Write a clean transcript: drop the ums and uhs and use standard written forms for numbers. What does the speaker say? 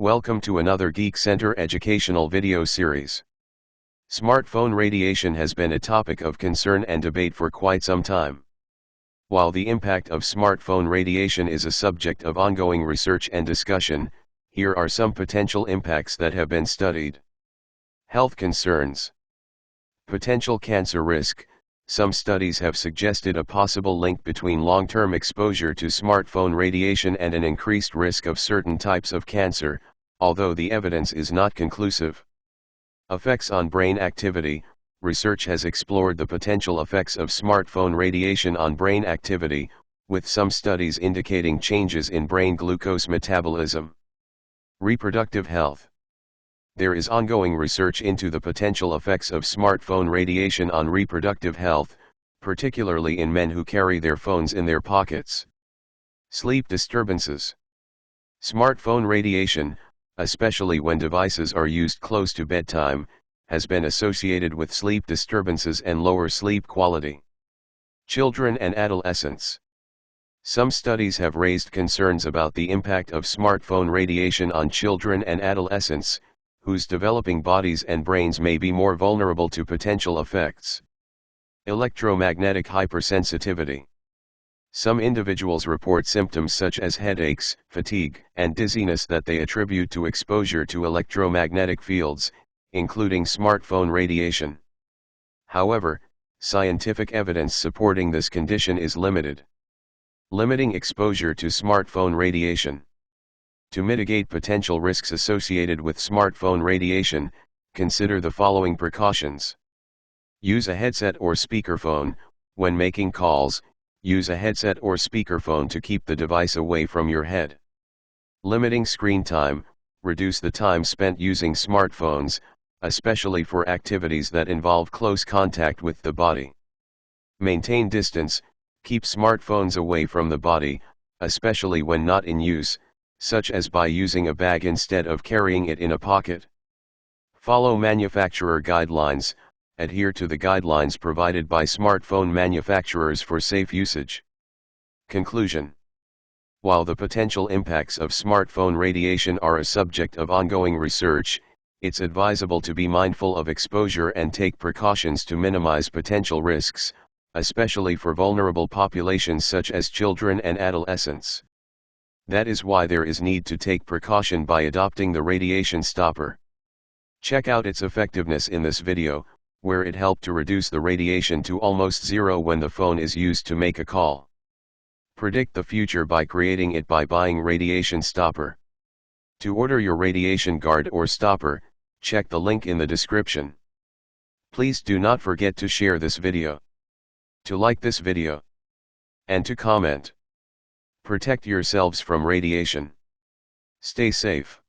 Welcome to another Geek Center educational video series. Smartphone radiation has been a topic of concern and debate for quite some time. While the impact of smartphone radiation is a subject of ongoing research and discussion, here are some potential impacts that have been studied. Health concerns. Potential cancer risk. Some studies have suggested a possible link between long-term exposure to smartphone radiation and an increased risk of certain types of cancer, although the evidence is not conclusive. Effects on brain activity. Research has explored the potential effects of smartphone radiation on brain activity, with some studies indicating changes in brain glucose metabolism. Reproductive health. There is ongoing research into the potential effects of smartphone radiation on reproductive health, particularly in men who carry their phones in their pockets. Sleep disturbances. Smartphone radiation, especially when devices are used close to bedtime, has been associated with sleep disturbances and lower sleep quality. Children and adolescents. Some studies have raised concerns about the impact of smartphone radiation on children and adolescents, whose developing bodies and brains may be more vulnerable to potential effects. Electromagnetic hypersensitivity. Some individuals report symptoms such as headaches, fatigue, and dizziness that they attribute to exposure to electromagnetic fields, including smartphone radiation. However, scientific evidence supporting this condition is limited. Limiting exposure to smartphone radiation. To mitigate potential risks associated with smartphone radiation, consider the following precautions. Use a headset or speakerphone. When making calls, use a headset or speakerphone to keep the device away from your head. Limiting screen time. Reduce the time spent using smartphones, especially for activities that involve close contact with the body. Maintain distance. Keep smartphones away from the body, especially when not in use, such as by using a bag instead of carrying it in a pocket. Follow manufacturer guidelines. Adhere to the guidelines provided by smartphone manufacturers for safe usage. Conclusion. While the potential impacts of smartphone radiation are a subject of ongoing research, it's advisable to be mindful of exposure and take precautions to minimize potential risks, especially for vulnerable populations such as children and adolescents. That is why there is need to take precaution by adopting the radiation stopper. Check out its effectiveness in this video, where it helped to reduce the radiation to almost zero when the phone is used to make a call. Predict the future by creating it by buying radiation stopper. To order your radiation guard or stopper, check the link in the description. Please do not forget to share this video, to like this video, and to comment. Protect yourselves from radiation. Stay safe.